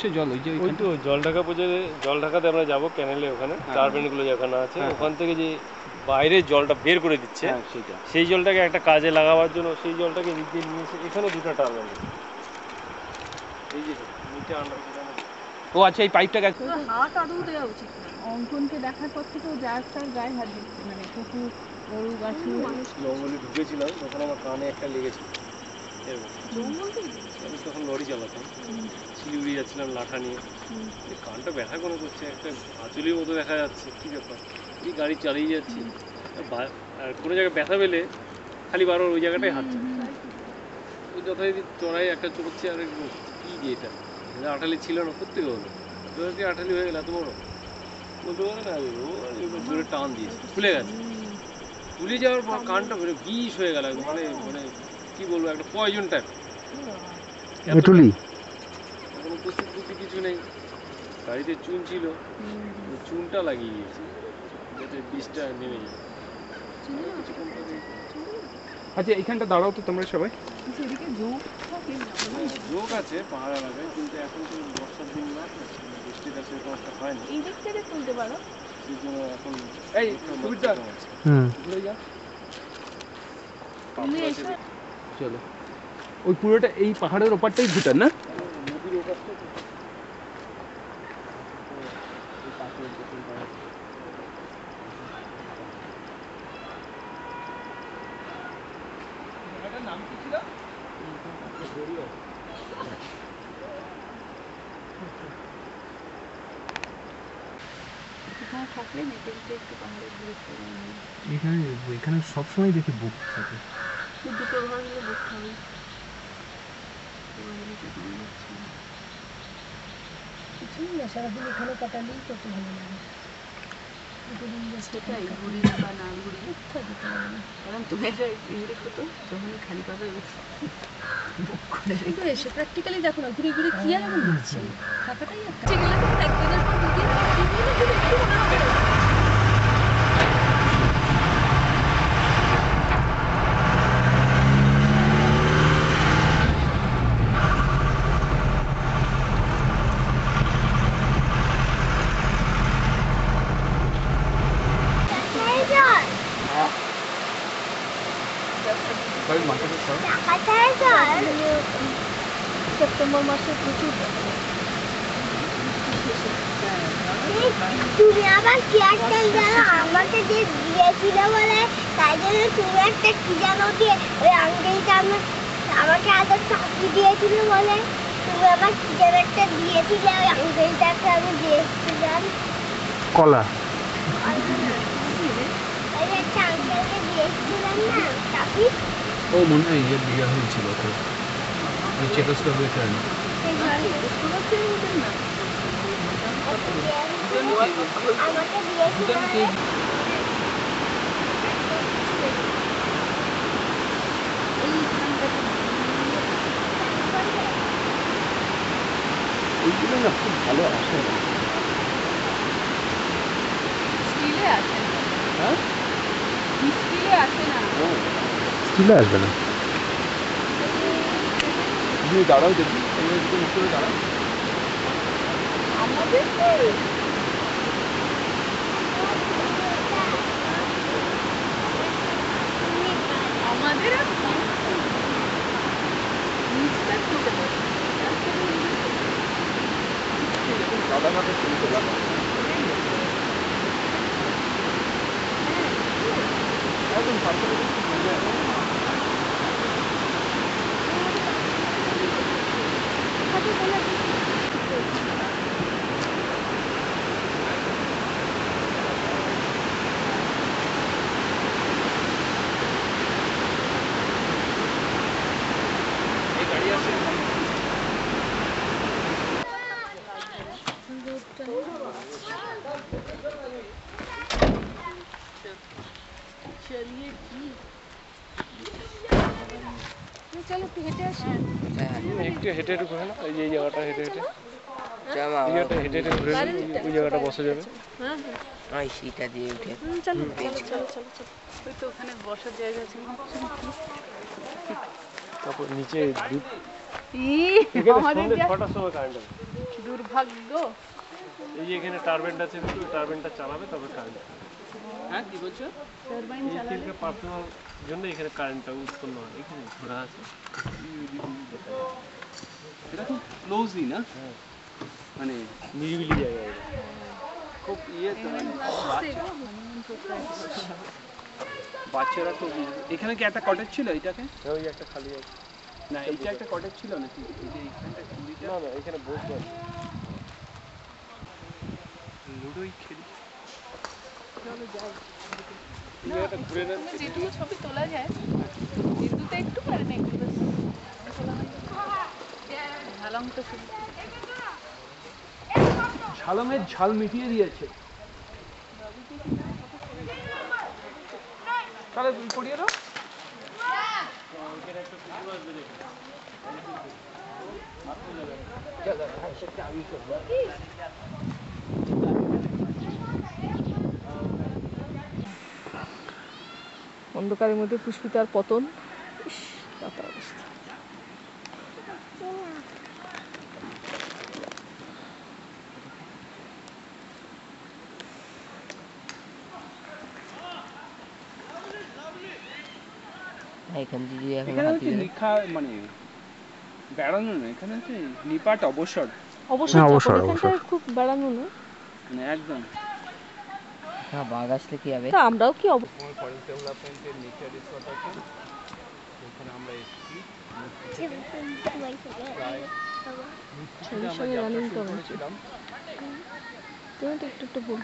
পড়ছে জল? ওই যে ওই তো জল ঢাকা পর্যন্ত, জল ঢাকাতে আমরা যাবো ক্যানেলে, ওখানে টারবাইনগুলো যেখানে আছে ওখান থেকে যে বাইরে জলটা বের করে দিচ্ছে সেই জলটাকে একটা কাজে লাগাবার জন্য সেই জলটাকে নিচে নিয়ে এসে এখানে দুটো টারবাইন, এই যে নিচে ও আচ্ছা এই পাইপটা গেছে। হাত আদৌ দেওয়া উচিত না। অঙ্কনকে দেখার পর থেকে ও যার তার গায়ে হাত দিচ্ছে, মানে কুকুর গরু গাছু মানুষ। জঙ্গলে ঢুকেছিলাম তখন আমার কানে একটা লেগেছিল, আমি তখন লরি চালাতাম, শিলিগুড়ি যাচ্ছিলাম লাঠা নিয়ে, কানটা ব্যথা করে করছে, একটা আঁচলির মতো দেখা যাচ্ছে, কী ব্যাপার, এই গাড়ি চালিয়ে যাচ্ছি আর কোনো জায়গায় ব্যথা পেলে খালি বারবার ওই জায়গাটাই হাত ওই যথারীতি চড়াই একটা চড়ছে, আর কী যে এটা আঠালি ছিল না, প্রত্যেকে হলো আঠালি হয়ে গেল এত বড়, বলতে পারে না জোরে টান দিয়েছে, খুলে গেছে, খুলে যাওয়ার পর কানটা মানে বিষ হয়ে গেল, মানে মানে কি বলবো, একটা পয়জন টাইপ, কোনো উপস্থিত বুদ্ধি কিছু নেই, গাড়িতে চুন ছিল, চুনটা লাগিয়ে গিয়েছে যাতে বিষটা নেমে যায়। আচ্ছা এইখানটা দাঁড়াও তো তোমরা সবাই। যোগ আছে পাহাড় এলাকায়, কিন্তু এখন তো বর্ষার দিন না, বৃষ্টিটা সেরকম একটা হয় না, এই দিক থেকে তুলতে পারো, সেই জন্য এখন এই চলো ওই পুরোটা এই পাহাড়ের ওপারটাই ভুটান না? নদীর ওপাশটা নাম কি ছিল? এখানে সবসময় দেখি বুক থাকে, দুটো ঘর মিলে বুক হবে। সারাদিন এখানে কাটালেই কত ভালো লাগে, সেটাই ঘুরি বা না ঘুরি কারণ তুমি দেখো তো যখন খালি পাবে এসে প্র্যাকটিক্যালি দেখো না, ঘুরে ঘুরে কি আর এমন হচ্ছে, থাকাটাই একটা একদিনের পর দুদিন সেপ্টেম্বর মাসে প্রচুর তুমি আবার কি একটা জানো আমাকে যে দিয়েছিল বলে, তাই জন্য তুমি একটা কি জানো দিয়ে ওই আঙ্কেলটা আমাকে আদর চাকরি দিয়েছিল বলে, তুমি আবার কি যেন একটা দিয়েছিলে ওই আঙ্কেলটাকে আমি দিয়েছিলাম কলা, ওই একটা আঙ্কেলকে দিয়েছিলাম না চাকরি, ও মনে হয় ইয়ে বিয়ে হয়েছিল ওকে, ওই চেকোস্লোভাকিয়ার না আমাকে দিয়েছিল ওইগুলো না খুব ভালো আসে না, স্টিলে আছে, হ্যাঁ স্টিলে আছে না, স্টিলে আসবে না, তুমি দাঁড়াও দেখি, তুমি একটু মুখ করে দাঁড়াও, আমাদের আমাদের দাদা মাকে শুরু করলাম একদম চলো একটু হেঁটে আসি, একটু হেঁটে হেঁটে ঘুরে না, এই জায়গাটা হেঁটে হেঁটে হেঁটে হেঁটে ঘুরে ওই জায়গাটা বসা যাবে, হ্যাঁ সেইটা দিয়ে উঠে চলো চলো চলো চলো চলো, ওই তো ওখানে বসার জায়গা আছে, তারপর নিচে আমাদের ছটার সময় কারেন্ট দুর্ভাগ্য। এই যে এখানে টারবাইন আছে, টারবাইনটা চালাবে তবে কারেন্ট। হ্যাঁ কি বলছো? টারবাইন এই চালালে তেলকে পাঠানোর জন্য এখানে কারেন্টটা উৎপন্ন হয়। এখানে ঘোরা আছে, এটা খুব ক্লোজই না, হ্যাঁ মানে নিরিবিলি জায়গা এটা। খুব ইয়ে তো, মানে honeymoon করতে আসছে। বাচ্চারা তো এখানে কি একটা কটেজ ছিল এটাকে? ওই একটা খালি আছে। না এইটা একটা কটেজ ছিল নাকি? এই যে এইখানটা কুড়িটা না না, এখানে বসবো না। লুডোই খেলি। চলো যাই। এই জায়গাটা ঘুরে নেন। তুমি যেটুকু ছবি তোলা যায় বিন্দুতে একটু পারে না একটু ব্যাস। ঝালং তো শুধু ঝালমের ঝাল মিটিয়ে দিয়েছে। তাহলে তুমি করিয়ে দাও। অন্ধকারের মধ্যে পুষ্পিতার পতন। ইস, কাতার অবস্থা। এখানে হচ্ছে নিখা মানে বেড়ানো না, এখানে হচ্ছে নিপাট অবসর, অবশ্যই অবসর, এখানটায় খুব বেড়ানো না। মানে একদম। তা আমরাও কি ফরেস্ট ডেভেলপমেন্টের নেচার রিসর্ট আছে, সেখানে আমরা এসেছি। সেই সময় রানিং করেছিলাম। তুমি তো একটু একটু বলতে